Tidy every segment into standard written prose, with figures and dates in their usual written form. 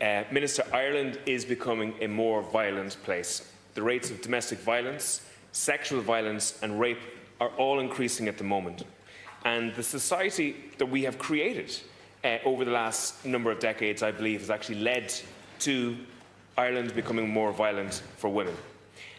Minister, Ireland is becoming a more violent place. The rates of domestic violence, sexual violence and rape are all increasing at the moment. And the society that we have created over the last number of decades, I believe, has actually led to Ireland becoming more violent for women.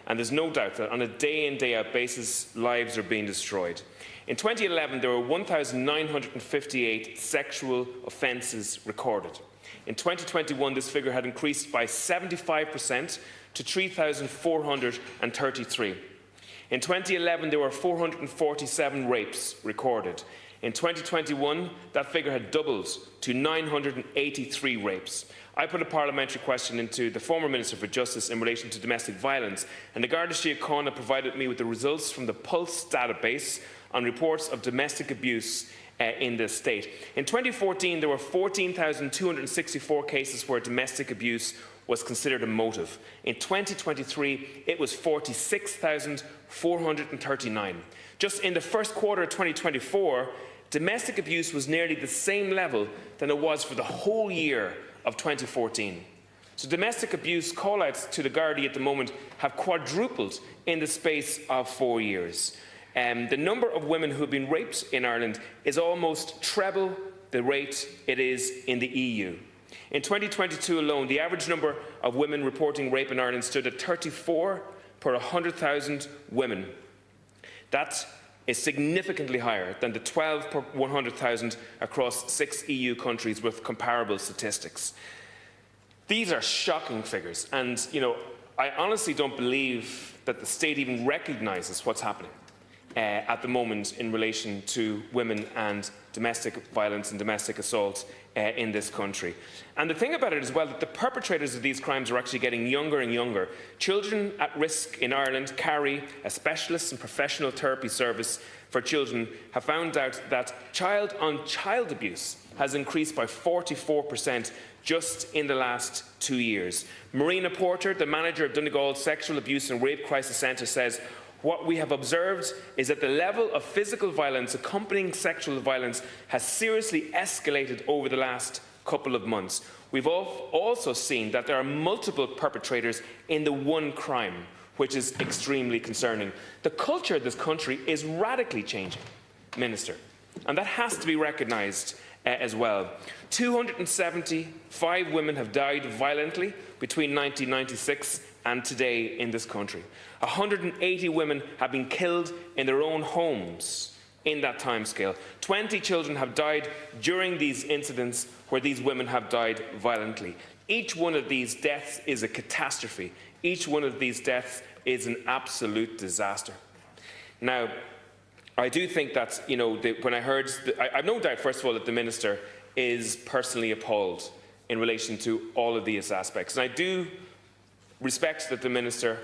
And there's no doubt that on a day-in, day-out basis, lives are being destroyed. In 2011, there were 1,958 sexual offences recorded. In 2021, this figure had increased by 75% to 3,433. In 2011, there were 447 rapes recorded. In 2021, that figure had doubled to 983 rapes. I put a parliamentary question into the former Minister for Justice in relation to domestic violence, and the Garda Síochána provided me with the results from the Pulse database on reports of domestic abuse in this state. In 2014, there were 14,264 cases where domestic abuse was considered a motive. In 2023, it was 46,439. Just in the first quarter of 2024, domestic abuse was nearly the same level than it was for the whole year of 2014. So domestic abuse call-outs to the Gardaí at the moment have quadrupled in the space of 4 years. The number of women who have been raped in Ireland is almost treble the rate it is in the EU. In 2022 alone, the average number of women reporting rape in Ireland stood at 34 per 100,000 women. That is significantly higher than the 12 per 100,000 across 6 EU countries with comparable statistics. These are shocking figures, and I honestly don't believe that the state even recognises what's happening at the moment in relation to women and domestic violence and domestic assault in this country. And the thing about it as well, that the perpetrators of these crimes are actually getting younger and younger. Children at risk in Ireland carry a specialist and professional therapy service for children have found out that child-on-child abuse has increased by 44% just in the last 2 years. Marina Porter, the manager of Donegal's Sexual Abuse and Rape Crisis Centre, says, "What we have observed is that the level of physical violence accompanying sexual violence has seriously escalated over the last couple of months. We've also seen that there are multiple perpetrators in the one crime, which is extremely concerning." The culture of this country is radically changing, Minister, and that has to be recognised as well. 275 women have died violently between 1996 and today in this country. 180 women have been killed in their own homes in that timescale. 20 children have died during these incidents where these women have died violently. Each one of these deaths is a catastrophe. Each one of these deaths is an absolute disaster. Now, I do think that, when I heard, I've no doubt, first of all, that the Minister is personally appalled in relation to all of these aspects. And I do respect that the Minister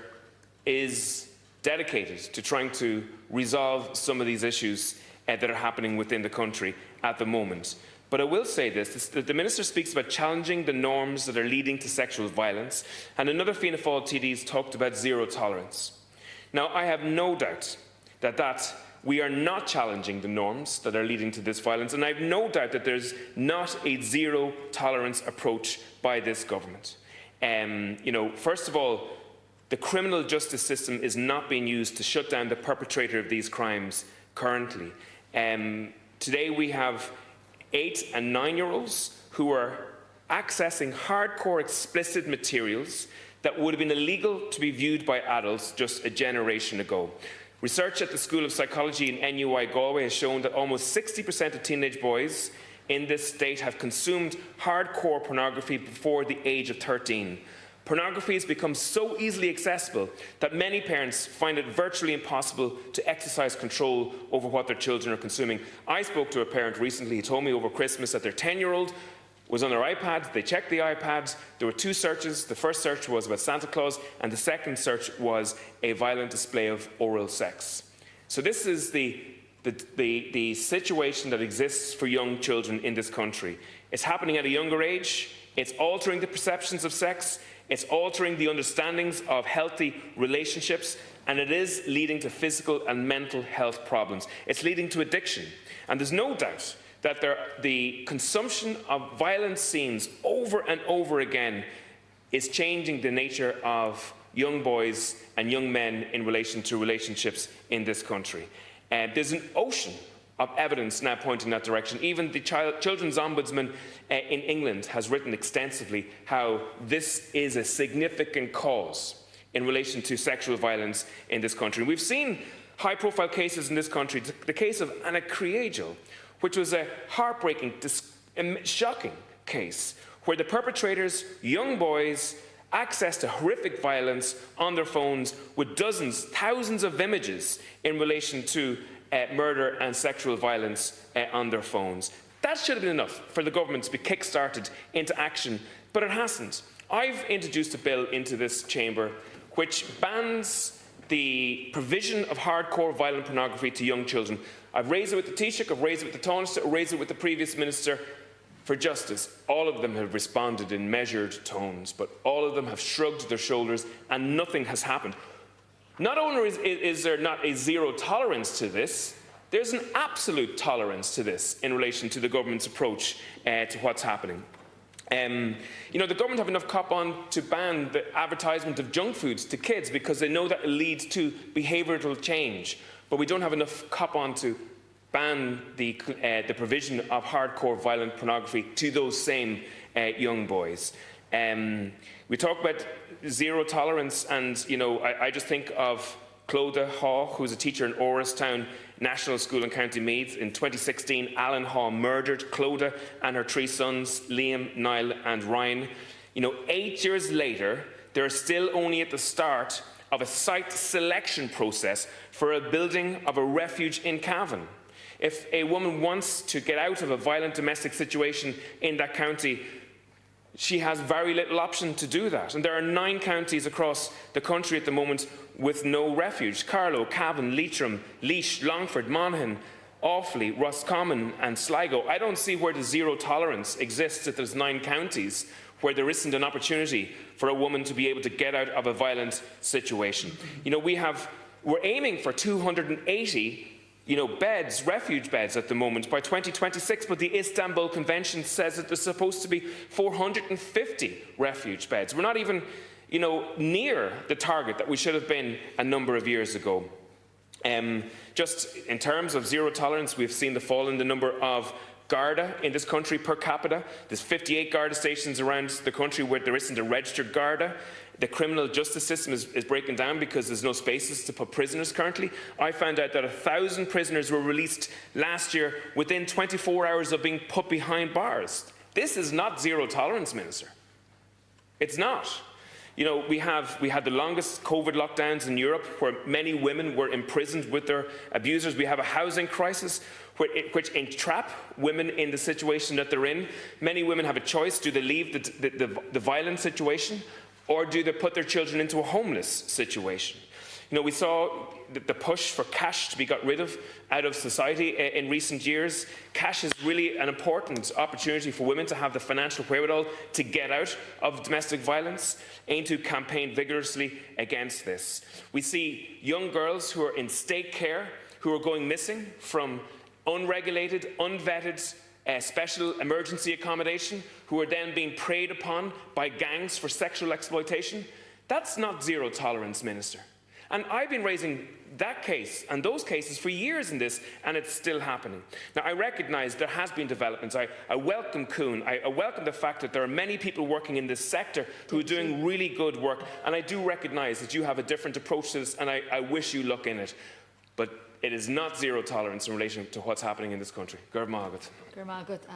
is dedicated to trying to resolve some of these issues that are happening within the country at the moment. But I will say this, that the Minister speaks about challenging the norms that are leading to sexual violence, and another Fianna Fáil TD's talked about zero tolerance. Now, I have no doubt that we are not challenging the norms that are leading to this violence, and I have no doubt that there's not a zero tolerance approach by this government. First of all, the criminal justice system is not being used to shut down the perpetrator of these crimes currently. Today we have 8- and 9-year-olds who are accessing hardcore explicit materials that would have been illegal to be viewed by adults just a generation ago. Research at the School of Psychology in NUI Galway has shown that almost 60% of teenage boys in this state have consumed hardcore pornography before the age of 13. Pornography has become so easily accessible that many parents find it virtually impossible to exercise control over what their children are consuming. I spoke to a parent recently. He told me over Christmas that their 10-year-old was on their iPad. They checked the iPad. There were 2 searches. The first search was about Santa Claus, and the second search was a violent display of oral sex. So this is the situation that exists for young children in this country. It's happening at a younger age. It's altering the perceptions of sex. It's altering the understandings of healthy relationships, and it is leading to physical and mental health problems. It's leading to addiction. And there's no doubt that the consumption of violent scenes over and over again is changing the nature of young boys and young men in relation to relationships in this country. There's an ocean of evidence now pointing that direction. Even the Children's Ombudsman in England has written extensively how this is a significant cause in relation to sexual violence in this country. We've seen high-profile cases in this country. The case of Anna Kriegel, which was a heartbreaking, shocking case, where the perpetrators, young boys, access to horrific violence on their phones with dozens, thousands of images in relation to murder and sexual violence on their phones. That should have been enough for the government to be kick-started into action, but it hasn't. I've introduced a bill into this chamber which bans the provision of hardcore violent pornography to young children. I've raised it with the Taoiseach, I've raised it with the Tánaiste, I've raised it with the previous Minister for Justice. All of them have responded in measured tones, but all of them have shrugged their shoulders and nothing has happened. Not only is there not a zero tolerance to this, there's an absolute tolerance to this in relation to the government's approach to what's happening. You know, the government have enough cop on to ban the advertisement of junk foods to kids because they know that it leads to behavioural change, but we don't have enough cop on to ban the provision of hardcore violent pornography to those same young boys. We talk about zero tolerance, and you know, I just think of Clodagh Haw, who's a teacher in Orristown National School in County Meath. In 2016, Alan Haw murdered Clodagh and her 3 sons, Liam, Niall and Ryan. You know, 8 years later, they're still only at the start of a site selection process for a building of a refuge in Cavan. If a woman wants to get out of a violent domestic situation in that county, she has very little option to do that. And there are 9 counties across the country at the moment with no refuge: Carlow, Cavan, Leitrim, Laois, Longford, Monaghan, Offaly, Roscommon and Sligo. I don't see where the zero tolerance exists if there's 9 counties where there isn't an opportunity for a woman to be able to get out of a violent situation. You know, we're aiming for 280 beds, refuge beds at the moment by 2026, but the Istanbul Convention says that there's supposed to be 450 refuge beds. We're not even, near the target that we should have been a number of years ago. Just in terms of zero tolerance, we've seen the fall in the number of Garda in this country per capita. There's 58 Garda stations around the country where there isn't a registered Garda. The criminal justice system is breaking down because there's no spaces to put prisoners currently. I found out that 1,000 prisoners were released last year within 24 hours of being put behind bars. This is not zero tolerance, Minister. It's not. We had the longest COVID lockdowns in Europe where many women were imprisoned with their abusers. We have a housing crisis which entrap women in the situation that they're in. Many women have a choice. Do they leave the violent situation, or do they put their children into a homeless situation? We saw the push for cash to be got rid of out of society in recent years. Cash is really an important opportunity for women to have the financial wherewithal to get out of domestic violence. Aim to campaign vigorously against this. We see young girls who are in state care who are going missing from unregulated, unvetted special emergency accommodation, who are then being preyed upon by gangs for sexual exploitation. That's not zero tolerance, Minister. And I've been raising that case and those cases for years in this, and it's still happening. Now, I recognise there has been developments. I welcome Kuhn. I welcome the fact that there are many people working in this sector who are doing really good work, and I do recognise that you have a different approach to this, and I wish you luck in it. But it is not zero tolerance in relation to what's happening in this country. Gur Magat.